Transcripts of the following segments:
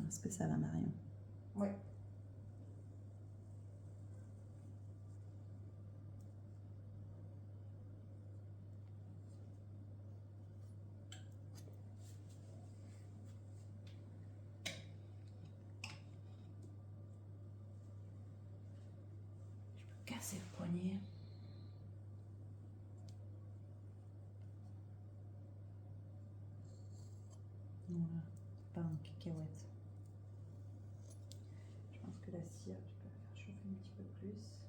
Est-ce que ça va, Marion? Oui. Casser le poignet. Voilà, c'est pas un cacahuète. Je pense que la cire, tu peux la faire chauffer un petit peu plus.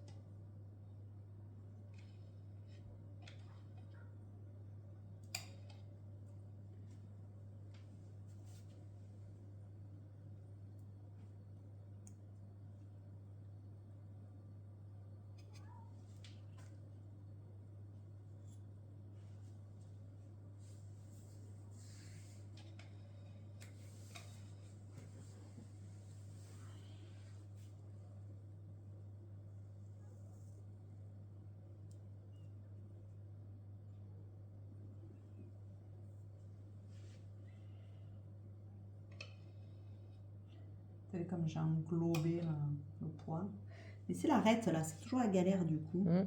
Vous savez comme j'ai englobé le poids. Mais c'est l'arête là, c'est toujours la galère du coup. Je vais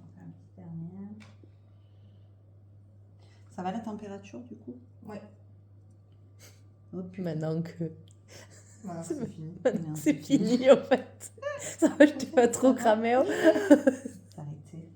en faire un petit dernier. Ça va la température du coup? Oui. Oh putain. Maintenant que Voilà, c'est fini. Non, c'est fini en fait. Ça va, je t'ai pas trop cramé. Oh. S'arrêter.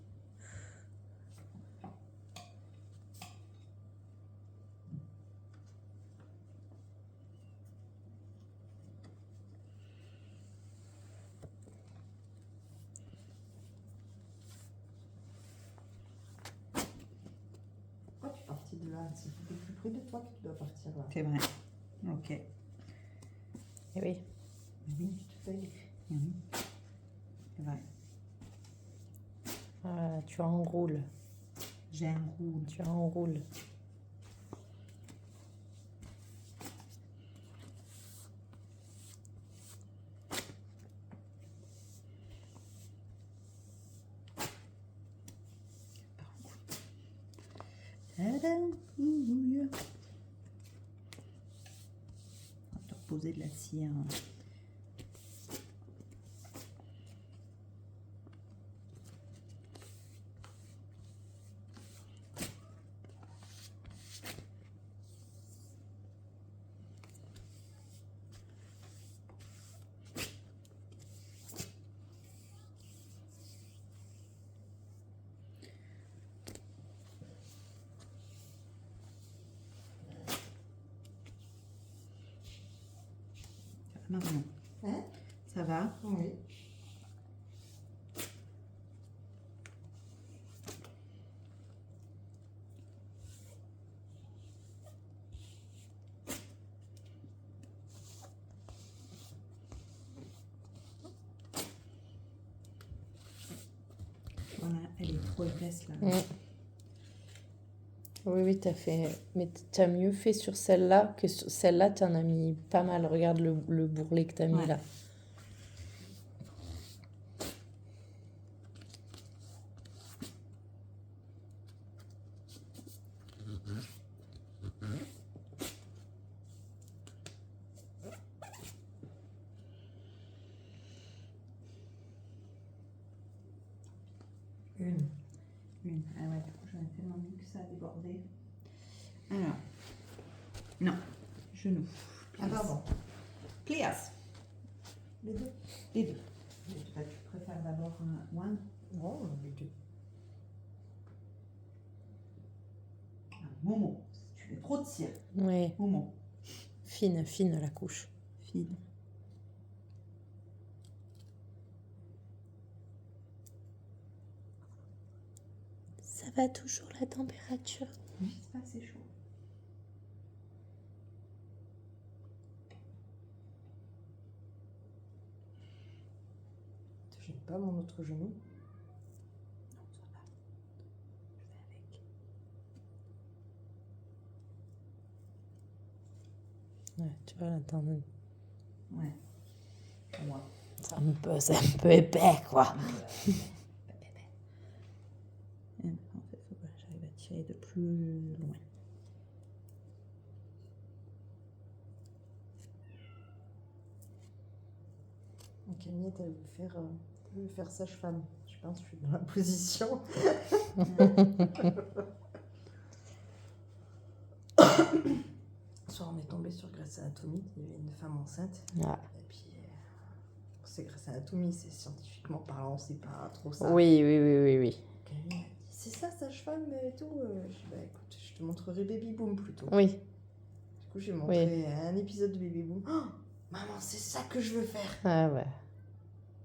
Pourquoi tu es partie de là? C'est plus près de toi que tu dois partir là. C'est vrai. Ok. Eh oui. Oui. Tu te payes. Mhm. C'est vrai. Ah, tu enroules. J'ai un rouge. Tu enroules. Tadam, ouille. On va te reposer de la cire. Marion. Hein? Ça va? Oui. Voilà, elle est trop épaisse là. Oui, oui, t'as fait. Mais t'as mieux fait sur celle-là que sur celle-là, t'en as mis pas mal. Regarde le bourrelet que t'as mis Ouais. là. Une. Une. Ah ouais, du coup, j'en ai tellement mis que ça a débordé. Alors. Non. Genou. Ah pardon. Plias. Les deux. Les deux. Peut-être tu préfères d'abord un one. Non, les deux. Ah, Momo. Tu fais trop de cire. Oui, Momo. fine, fine la couche. Fine. Ça va toujours la température? Oui, c'est pas assez chaud. Tu gênes pas mon autre genou? Non, ça va. Je fais avec. Ouais, tu vois, là, Ouais. Ouais. c'est un peu épais, quoi. En fait, faut que j'arrive à tirer de plus loin. Camille, t'as voulu faire sage-femme. Je pense que je suis dans la position. Soit on est tombé sur Grey's Anatomy, il y avait une femme enceinte. Ah. Et puis, c'est Grey's Anatomy, c'est scientifiquement parlant, c'est pas trop ça. Oui, oui, oui, oui, oui. Camille a dit, c'est ça, sage-femme et tout. Je dis, bah écoute, je te montrerai Baby Boom plutôt. Oui, Du coup, j'ai montré un épisode de Baby Boom. Oh, maman, c'est ça que je veux faire. ah ouais.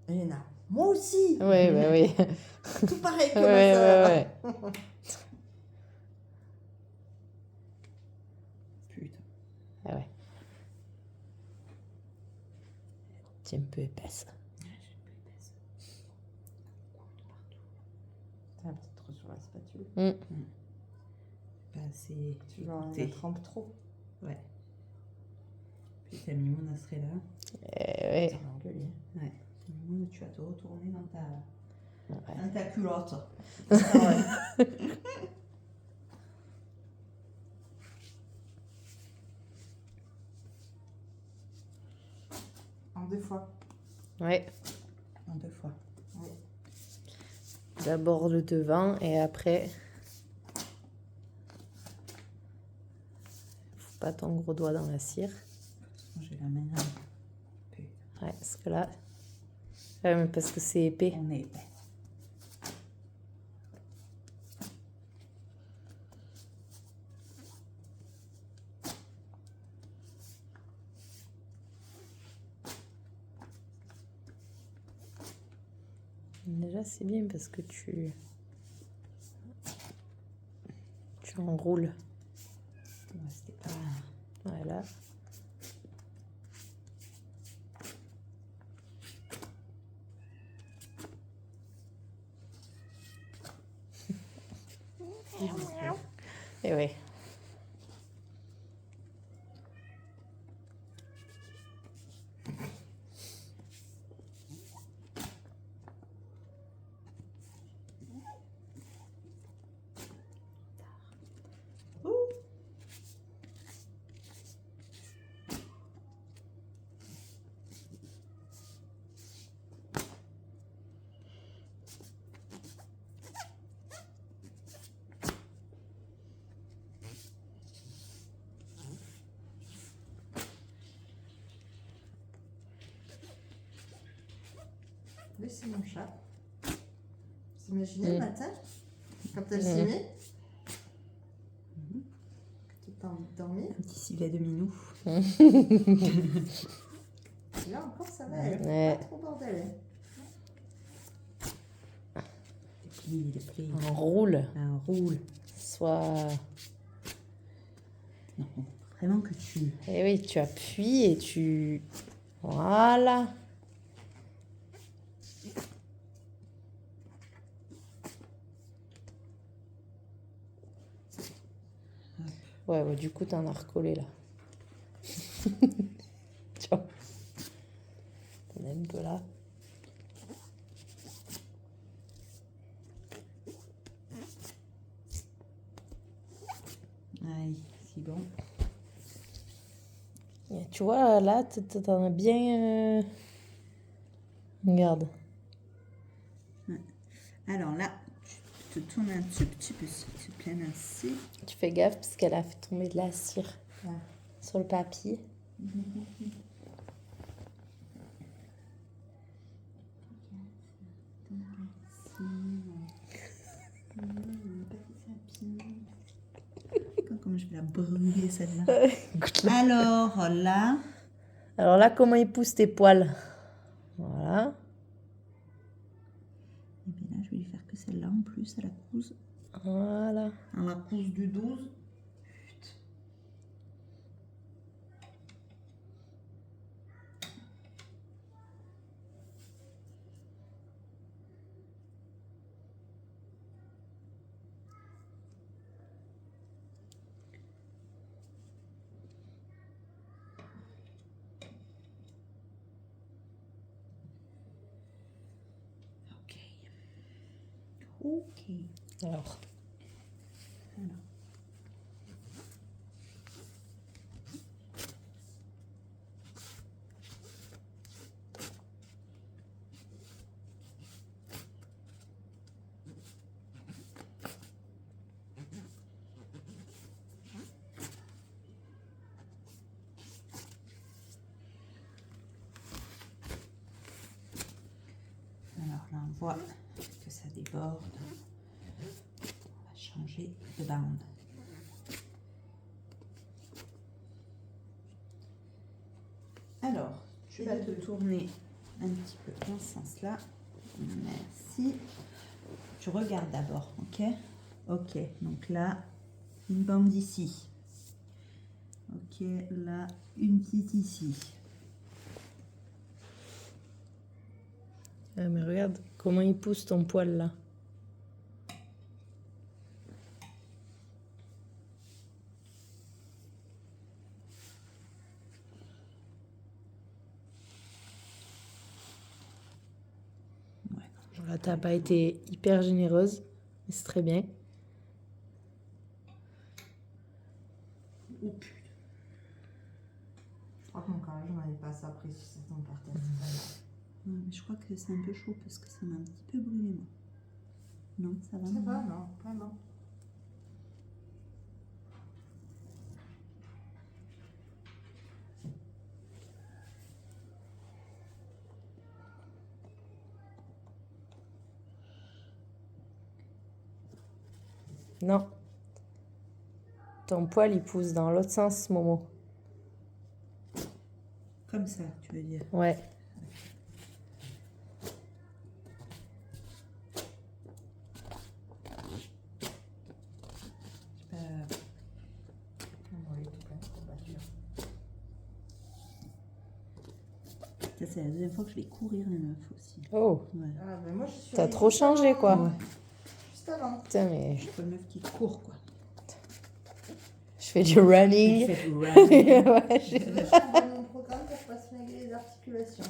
Elena, moi aussi. Oui, bah oui. Tout pareil que Ouais, ma sœur. ouais, Putain. Ah ouais. C'est un peu épaisse. T'as un petit trou sur la spatule. Pas assez. Tu vois, on la trempe trop. Ouais. Puis t'as mis mon serait là. Ouais. Ça va engueuler. Ouais. Mimoun, tu vas te retourner dans Ouais. ta culotte. Ah ouais. En 2 fois. Ouais. En 2 fois. Oui. D'abord le devant et après. Faut pas ton gros doigt dans la cire. J'ai la main. Putain. Ouais, parce que là. Ouais, mais parce que c'est épais. On est épais. Déjà, c'est bien parce que tu enroules. Ouais, c'était pas. Voilà. Et ouais. Oui, c'est mon chat. Vous imaginez le matin, quand elle s'y met, que t'as envie de dormir. Un petit civet de minou. Et là encore, ça va, elle Ouais. est pas trop bordel. Des plis. Enroule. Un roule. Soit. Non, vraiment que tu. Et oui, tu appuies et tu. Voilà. Ouais, ouais, du coup, t'en as recollé là. Tu vois. T'en as un peu là. Aïe, c'est bon. Et tu vois, là, t'en as bien. Regarde. Alors là, tu te tournes un tout petit peu, s'il te plaît, merci. Tu fais gaffe parce qu'elle a fait tomber de la cire Ouais. sur le papier. Comment je vais la brûler celle-là. Alors là, Alors là, comment ils poussent tes poils? Voilà. et bien là, je vais lui faire que celle-là en plus à la couze. Voilà. À la couze du 12. Ok. Alors, Alors. Alors là, on voit que ça déborde. On va changer de bande. Alors, tu vas te tourner un petit peu dans ce sens-là. Merci. Tu regardes d'abord, ok? Ok, donc là, une bande ici. Ok, là, une petite ici. mais regarde comment il pousse ton poil là. Ouais. Là, t'as pas été hyper généreuse, mais c'est très bien. Oh putain. Je crois que mon carré, j'en avais pas ça après si ça t'en partait. Ouais, mais je crois que c'est un peu chaud parce que ça m'a un petit peu brûlé, moi. Non, ça va? Ça va, non, vraiment. Non. Ton poil, il pousse dans l'autre sens, Momo. Comme ça, tu veux dire? Ouais. Ça, c'est la deuxième fois que je vais courir les meufs aussi. Oh, Ouais. Ah, ben moi, je suis t'as allée trop juste changé, avant, quoi. Ouais. Juste avant. Putain, mais Je suis pas une meuf qui court, quoi. je fais du running. Faites running. Ouais, Je veux que je t'envoie mon programme pour pas se flinguer les articulations.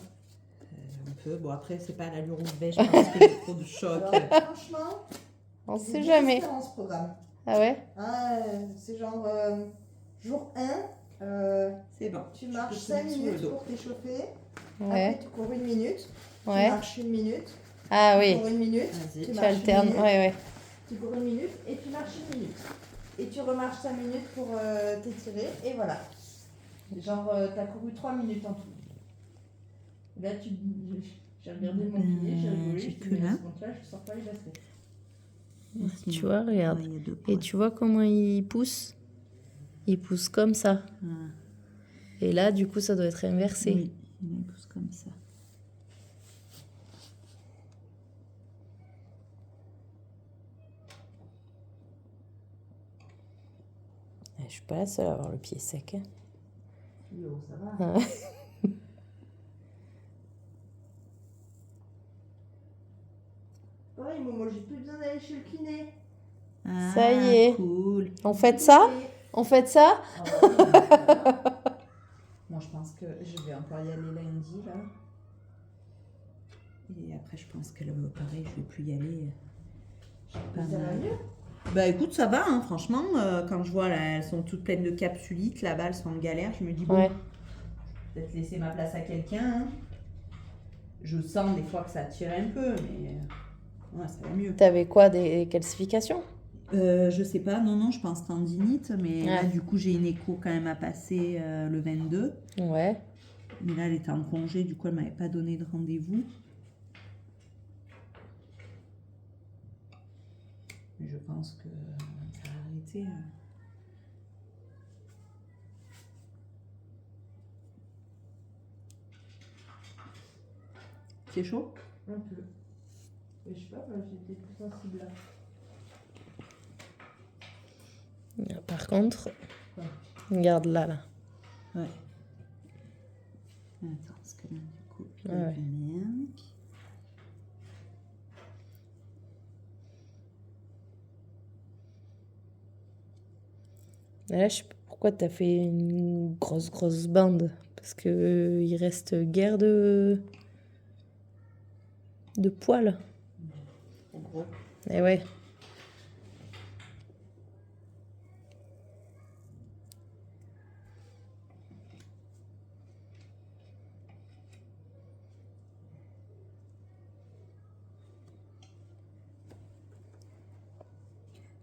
Un peu. Bon, après, c'est pas à l'allure où je vais, je pense que j'ai trop de choc. Alors, franchement, on j'ai sait bien jamais. espérant, ce programme. Ah ouais? Ah, c'est genre jour 1, C'est bon. tu Je marches peux te 5 mettre sur le minutes dos. pour t'échauffer. Ouais. Après, tu cours 1 minute. Tu Ouais. marches 1 minute. Ah Tu oui. cours 1 minute. Vas-y. Tu Tu marches 1 alternes. minute. Ouais, ouais. Tu cours 1 minute et tu marches 1 minute. Et tu remarches 5 minutes pour t'étirer. Et voilà. Genre, t'as couru 3 minutes en tout. Là, j'ai regardé mon kiné, j'ai rigolé. j'ai Je que dis, mais là. à ce compte-là, je sors pas les baskets. Sinon, Tu vois, regarde. ouais, il y a deux Et points. tu vois comment il pousse? Il pousse comme ça. Ah, Et là, du coup, ça doit être inversé. oui, il pousse comme ça. Je suis pas la seule à avoir le pied sec. Hein. Yo, ça va. Ouais. Pareil, moi, j'ai plus besoin d'aller chez le kiné. Ah, Ça y est. Cool. On fait ça? On fait ça? Ah ouais, Moi, je pense que je vais encore y aller lundi, là. Et après, je pense que là, pareil, je vais plus y aller. J'ai pas ça va mal. mieux. Bah écoute, ça va, hein, franchement. Quand je vois, là, elles sont toutes pleines de capsulites, là-bas, elles sont en galère. Je me dis, bon, Ouais. peut-être laisser ma place à quelqu'un. Hein. Je sens des fois que ça tire un peu, mais ouais, ça va mieux. T'avais quoi, des calcifications? Je sais pas, non, je pense tendinite, mais là, Ouais. du coup, j'ai une écho quand même à passer le 22. Ouais. Mais là, elle était en congé, du coup, elle m'avait pas donné de rendez-vous. Mais je pense que ça va arrêter. C'est chaud? Un peu. Mais je sais pas, moi, j'étais plus sensible là. Par contre, Ouais. regarde là, là. Ouais. Attends, parce que là, du coup, je Ouais. vais Et là, je sais pas pourquoi t'as fait une grosse bande. Parce que il reste guère de poils. En gros. Eh ouais.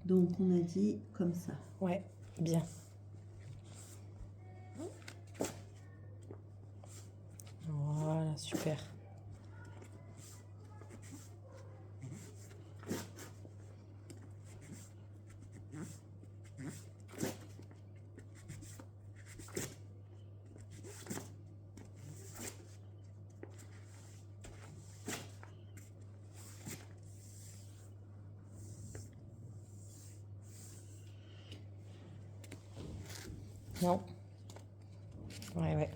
Donc on a dit comme ça. Ouais, bien. Voilà, super. Non. Ouais.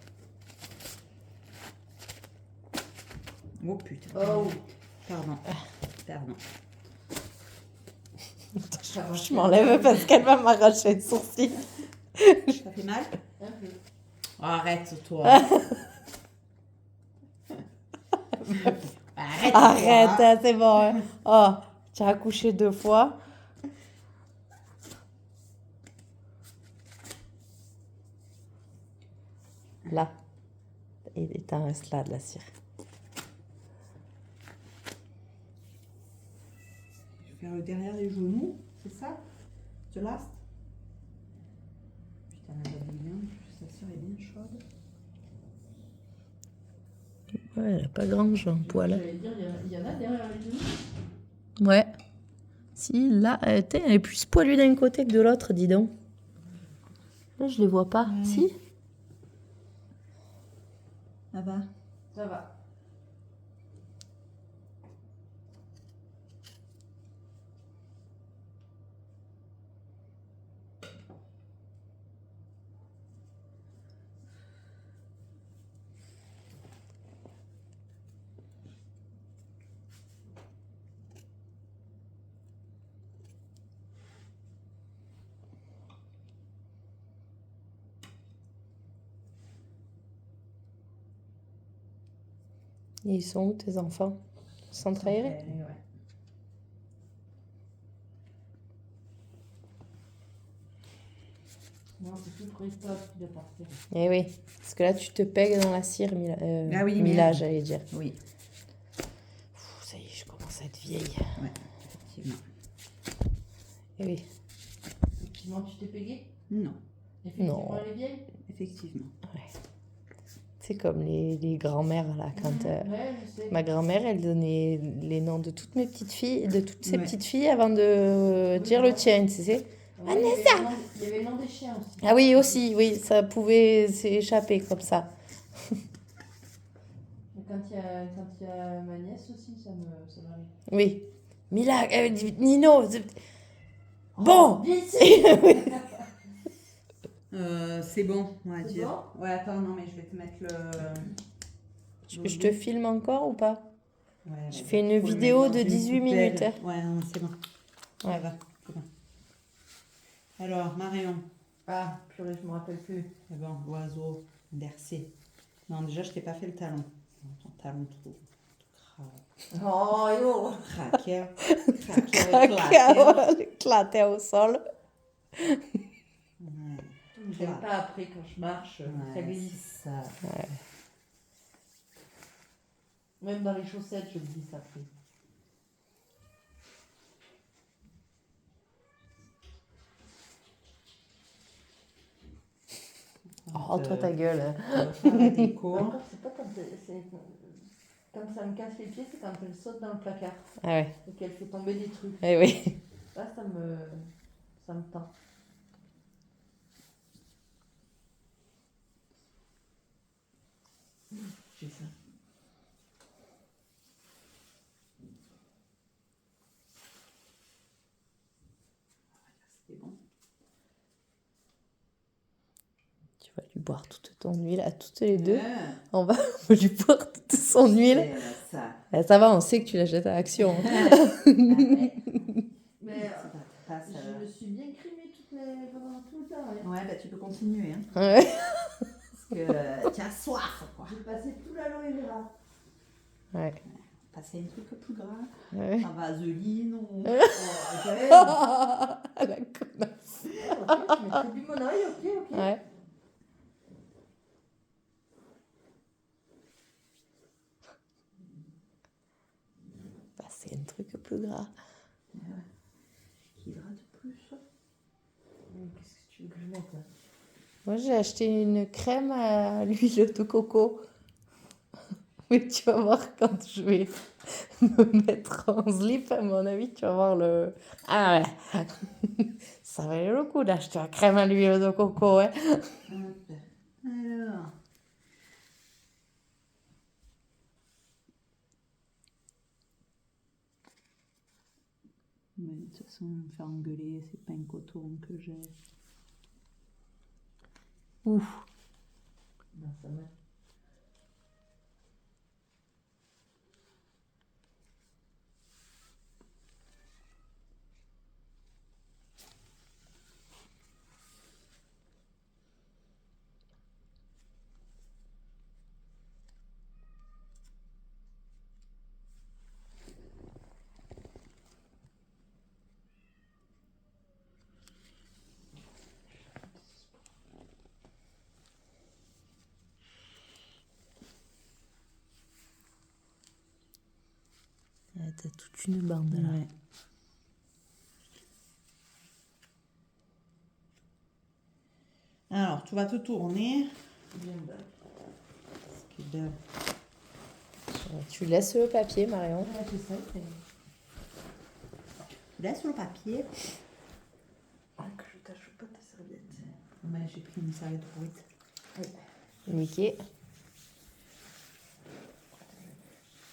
Oh putain. Oh. Pardon. Pardon. Je m'enlève parce qu'elle va m'arracher le sourcil. Ça fait mal? Un peu. Oh, arrête toi. Arrête. Arrête, toi. c'est bon. Hein. Oh, tu as accouché 2 fois. Là. Et t'en restes là de la cire. Je vais faire le derrière les genoux, c'est ça? The last? Putain, elle va bien, sa cire est bien chaude. Ouais, elle a pas grand jeu en poil. J'allais dire, il y en a derrière les genoux. Ouais. Si, là, elle est plus poilue d'un côté que de l'autre, dis donc. Là, je les vois pas. Si? Ça va? Ça va. Et ils sont où tes enfants? Centre aéré? Ouais. Non, c'est tout Christophe qui doit partir. Eh oui, parce que là, tu te pègues dans la cire, Ah oui, Mila, merde. j'allais dire. Oui, Pff, ça y est, je commence à être vieille. ouais, effectivement. Eh oui, Effectivement, tu t'es payé? Non, Effectivement, Non. elle est vieille? effectivement. c'est comme les grands-mères, là, quand... Ouais, je sais. Ma grand-mère, elle donnait les noms de toutes mes petites filles, de toutes ses Ouais. petites filles avant de dire le tien, tu sais. Ouais, il y avait le nom des chiens aussi. Ah oui, aussi, oui, ça pouvait s'échapper comme ça. Et quand il y a ma nièce aussi, ça m'arrive. Oui. Mila, Nino, bon. Vite. C'est bon, on va C'est dire. bon Ouais, attends, non, mais je vais te mettre le. Je te filme encore ou pas? Ouais, Je vas-y, fais une faut le vidéo mettre dans de une 18 poubelle. minutes, hein. Ouais, non, c'est bon. Ouais. Ça va, c'est bon. Alors, Marion. Ah, purée, je me rappelle plus. C'est bon, l'oiseau, bercé. Non, déjà, je t'ai pas fait le talon. Ton talon trop. Oh, yo. Craquer. Craquer. Éclaté au sol. J'aime pas après quand je marche, ça glisse. Ça. Même dans les chaussettes, je glisse après. Oh, toi ta gueule. Hein. On va faire la déco. Encore, c'est pas quand quand ça me casse les pieds, c'est quand elle saute dans le placard Ah ouais, et qu'elle fait tomber des trucs. eh oui. Là, ça me tend. J'ai ça. C'est bon. Tu vas lui boire toute ton huile à toutes les deux. Ouais. On va lui boire toute son huile. C'est ça. Ah, ça va, on sait que tu la jettes à action. Mais Passe, je me suis bien crimée pendant tout le temps. Hein. Ouais, bah tu peux continuer. Hein. Ouais. Parce que tu as soif, quoi. J'ai passé tout l'aloe vera. Ouais. Pas passer un truc plus gras. Ouais. La vaseline ou... Oh, ok. La connasse. Ok, tu mettrais du monoeil, ok. Ouais. Bah, c'est un truc plus gras. Qui hydrate plus. Qu'est-ce que tu veux que je mette là? Moi, j'ai acheté une crème à l'huile de coco. Mais tu vas voir quand je vais me mettre en slip, à mon avis, tu vas voir le... Ah ouais, ça valait le coup d'acheter la crème à l'huile de coco, ouais. Hop. Alors. Mais de toute façon, je vais me faire engueuler, c'est pas un coton que j'ai. Ouf. Non, ça va. T'as toute une bande là. Ouais. Alors, tu vas te tourner. Bien bas. Parce que de- Tu laisses le papier, Marion. Ouais, c'est ça. Tu laisses le papier. Ah, que je tâche pas ta serviette. Ouais, j'ai pris une serviette bruite. Mickey.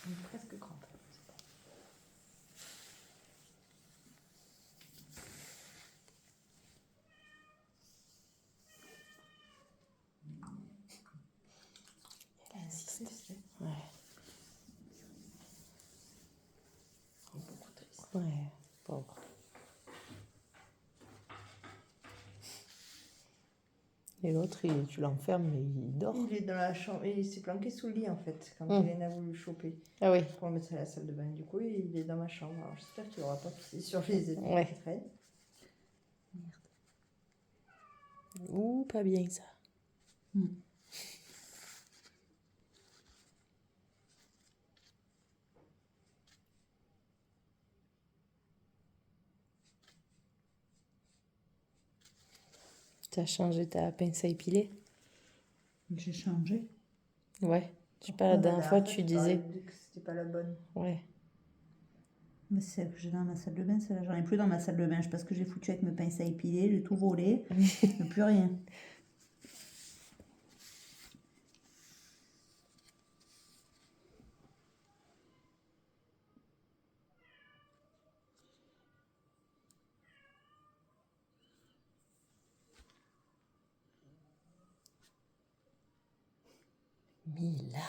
On est presque crampé. Elle insiste. Ouais. Beaucoup triste. Ouais, pauvre. Et l'autre, tu l'enfermes, mais il dort. Il est dans la chambre et il s'est planqué sous le lit en fait quand Hélène a voulu le choper Ah oui. pour le mettre à la salle de bain. Du coup, il est dans ma chambre. Alors j'espère qu'il n'aura pas pissé sur les épaules Ouais. qui traînent. Ouh, pas bien ça. T'as changé ta pince à épiler? J'ai changé. Ouais. Je sais pas, la dernière fois, tu disais. parlais que c'était pas la bonne. Ouais. Mais c'est celle que j'ai dans ma salle de bain, celle-là. J'en ai plus dans ma salle de bain. Je sais pas ce que j'ai foutu avec mes pinces à épiler. J'ai tout volé. Je n'ai plus rien. Mila,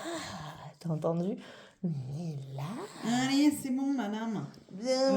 t'as entendu? Mila. Allez, c'est bon, madame. Bien,